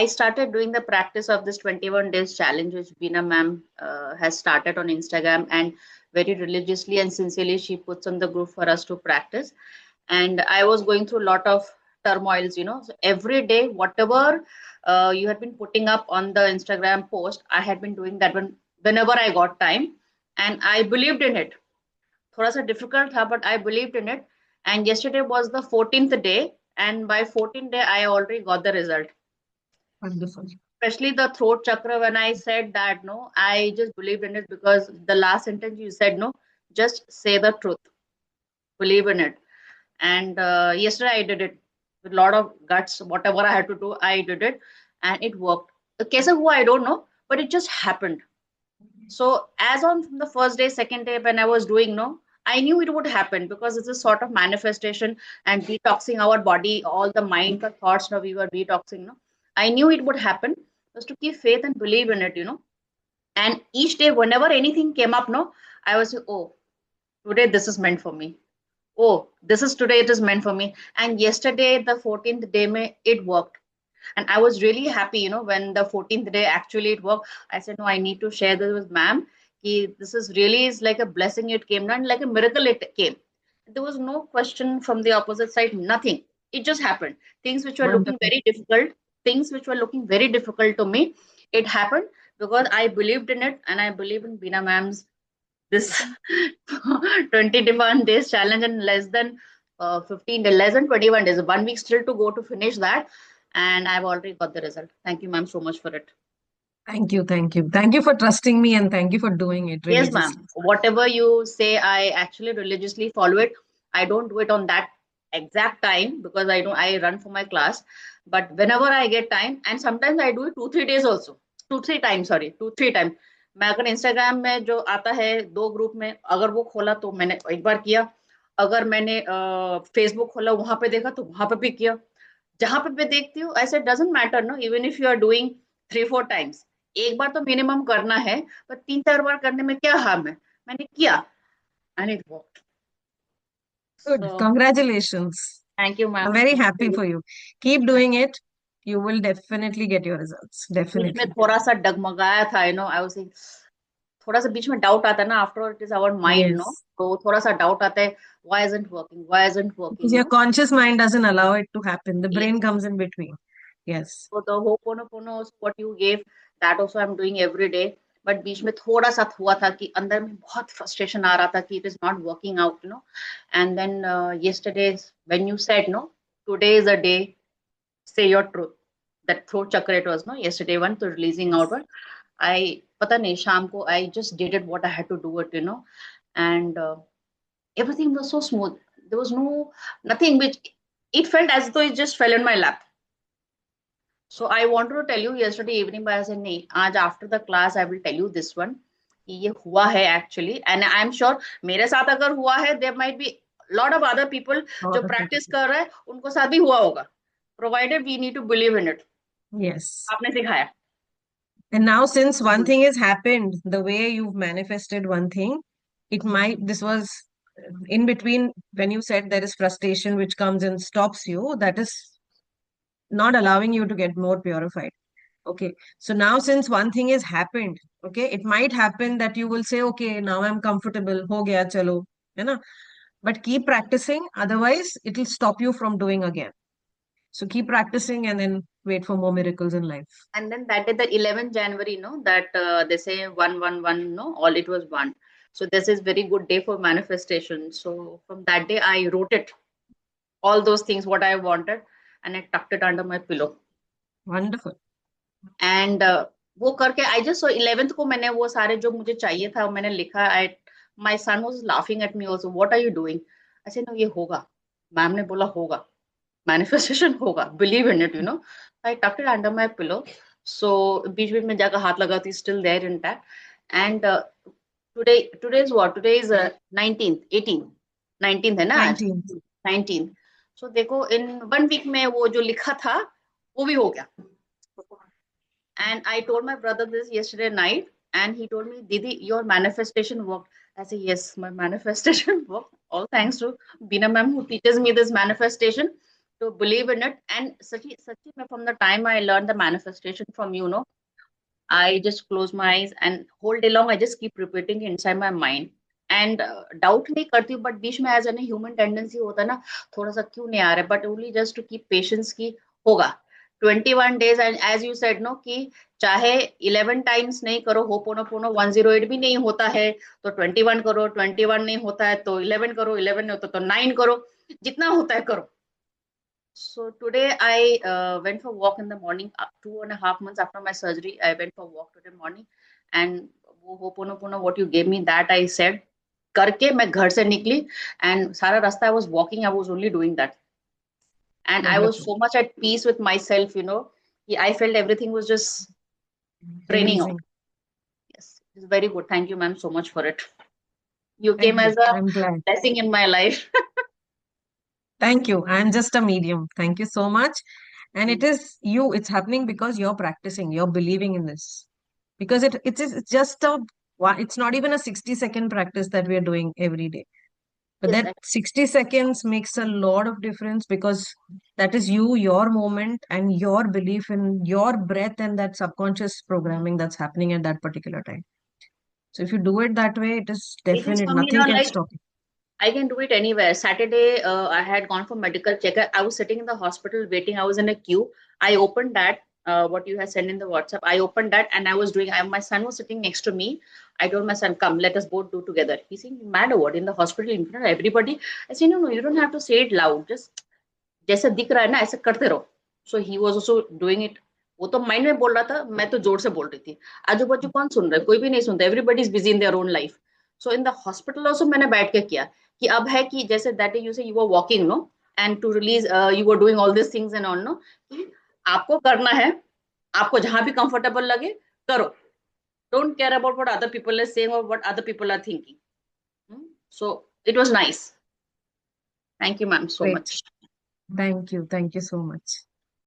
I started doing the practice of this 21 days challenge, which Beena ma'am has started on Instagram, and very religiously and sincerely she puts on the group for us to practice. And I was going through a lot of turmoils, So every day, whatever you had been putting up on the Instagram post, I had been doing that whenever I got time, and I believed in it. थोड़ा सा difficult था, but I believed in it. And yesterday was the 14th day, and by 14th day, I already got the result. Wonderful. Especially the throat chakra, when I said that, no, I just believed in it because the last sentence you said, no, just say the truth, believe in it. And yesterday I did it with a lot of guts. Whatever I had to do, I did it, and it worked. कैसे हुआ, I don't know, but it just happened. So as on from the first day, second day, when I was doing, no, I knew it would happen because it's a sort of manifestation and detoxing our body, all the mind, the thoughts. Now we were detoxing. No, I knew it would happen. Just to keep faith and believe in it. And each day, whenever anything came up, no, I was, oh, today this is meant for me. Oh, this is today, it is meant for me. And yesterday, the 14th day, it worked. And I was really happy, when the 14th day actually it worked. I said, no, I need to share this with ma'am. This is really is like a blessing it came, not like a miracle it came. There was no question from the opposite side, nothing. It just happened. Things which were looking Wonderful. very difficult, things which were looking very difficult to me, it happened because I believed in it, and I believe in Bina ma'am's this 21 days challenge in less than 15 days, less than 21 days, 1 week still to go to finish that. And I've already got the result. Thank you, ma'am, so much for it. Thank you. Thank you. Thank you for trusting me and thank you for doing it Yes, ma'am. religiously. Whatever you say, I actually religiously follow it. I don't do it on that exact time because I run for my class. But whenever I get time, and sometimes I do it 2-3 days also. 2-3 times, sorry, 2-3 times. मैं अगर Instagram में जो आता है दो group में अगर वो खोला तो मैंने एक बार किया, अगर मैंने फेसबुक खोला वहां पे देखा तो वहां पे भी किया, जहां पे मैं देखती हूँ ऐसे doesn't matter no, even if you are doing 3-4 times, एक बार तो मिनिमम करना है, पर 3-4 बार करने में क्या हार्म है, मैंने किया and it worked. Good. So Congratulations. Thank you I'm ma'am. very happy for you. Keep doing it. You will definitely get your results. बीच में Definitely. थोड़ा सा डगमगाया था, आई वाज, थोड़ा सा बीच में डाउट आता है ना, after it is our mind, no, Yes. तो थोड़ा सा डाउट आता है, why isn't working, why isn't Because working, your conscious mind doesn't allow it to happen. The brain Yes. comes in between. Yes. So the Ho'oponopono, what you gave, that also I'm doing every day. But बीच में थोड़ा सा हुआ था कि अंदर में बहुत फ्रस्ट्रेशन आ रहा था कि it is not working out, and then yesterday when you said, no, today is a day, say your truth, that throat chakra it was, no, yesterday one to releasing out Yes. one. I पता नहीं शाम को I just did it what I had to do it. And everything was so smooth. There was nothing which, it felt as though it just fell in my lap. So I wanted to tell you yesterday evening, but I said, नहीं, आज after the class I will tell you this one कि ये हुआ है actually, and I am sure मेरे साथ अगर हुआ है there might be lot of other people जो Lot of practice people. कर रहे हैं उनको साथ भी हुआ होगा, provided we need to believe in it. Yes. आपने सिखाया. And now, since one Good. thing has happened, the way you've manifested one thing, this was in between when you said there is frustration which comes and stops you, that is not allowing you to get more purified. Okay. So now, since one thing has happened, okay, it might happen that you will say, okay, now I'm comfortable, ho gaya, chalo, you know, but keep practicing. Otherwise, it will stop you from doing again. So keep practicing and then wait for more miracles in life. And then that day, the 11th January, no, that they say 111, no, all it was one. So this is very good day for manifestation. So from that day, I wrote it, all those things what I wanted, and I tucked it under my pillow. Wonderful. And वो करके I just, 11th को मैंने वो सारे जो मुझे चाहिए था मैंने लिखा. I my son was laughing at me also, what are you doing. I said no, ये होगा, मैम ने बोला होगा, मैनिफेस्टेशन होगा, believe in it. I tucked it under my pillow. So बीच बीच में जाकर हाथ लगाती, still there intact. And today is what, today is 19th 18th, 19th है ना आज, 19th. 19th. सो देखो इन 1 week में वो जो लिखा था वो भी हो गया. And I told my brother this yesterday night, and he told me, Didi, your manifestation worked. I said, yes, my manifestation worked. All thanks to Bina ma'am who teaches me this manifestation. to believe in it. And Sachi, from the time I learned the manifestation from you know, I just close my eyes and whole day long I just keep repeating it inside my mind. And doubt नहीं करती हूँ, but बीच में as a human tendency होता है ना, थोड़ा सा क्यों नहीं आ रहा है, but only just to keep patience की होगा. 21 days, and as you said no कि चाहे 11 times नहीं करो होपोनोपोनो 108 भी नहीं होता है तो 21 करो, 21 नहीं होता है तो 11 करो, 11 नहीं होता तो 9 करो, जितना होता है करो. So today I went for walk in the morning. 2.5 months after my surgery, I went for walk today morning, and वो Ho'oponopono what you gave me that I said करके मैं घर से निकली, and सारा रास्ता I was walking, I was only doing that, and I was Wonderful. so much at peace with myself, you know. I felt everything was just draining out. Amazing. Yes, it's very good. Thank you, ma'am, so much for it. You Thank came you. as a I'm glad. blessing in my life. Thank you. I'm just a medium. Thank you so much. And it is you, it's happening because you're practicing, you're believing in this. Because it's just it's not even a 60-second practice that we are doing every day. But Yes, that 60 seconds makes a lot of difference because that is you, your moment, and your belief in your breath and that subconscious programming that's happening at that particular time. So if you do it that way, it is it is definite. for me, you Nothing know, can like stop you. I can do it anywhere. Saturday, I had gone for medical checkup. I was sitting in the hospital waiting. I was in a queue. I opened that, what you had sent in the WhatsApp. I opened that and I was doing, my son was sitting next to me. I told my son, come, let us both do together. He said, you mad or what? In the hospital, in front of everybody? I said, no, no, you don't have to say it loud. Just, जैसे दिख रहा है ना ऐसे करते रहो. So he was also doing it. वो तो माइंड में बोल रहा था, मैं तो जोर से बोल रही थी. आजू बाजू कौन सुन रहा है, कोई भी नहीं सुनता. Everybody is busy in their own life. So in the hospital also मैंने बैठ के किया कि अब है कि जैसे that you say you were walking no, and to release you were doing all this things and all no, कि आपको करना है, आपको जहां भी कंफर्टेबल लगे करो. Don't care about what other people is saying और what other people are thinking. So it was nice. Thank you ma'am so Great. मच. Thank you. Thank you so much.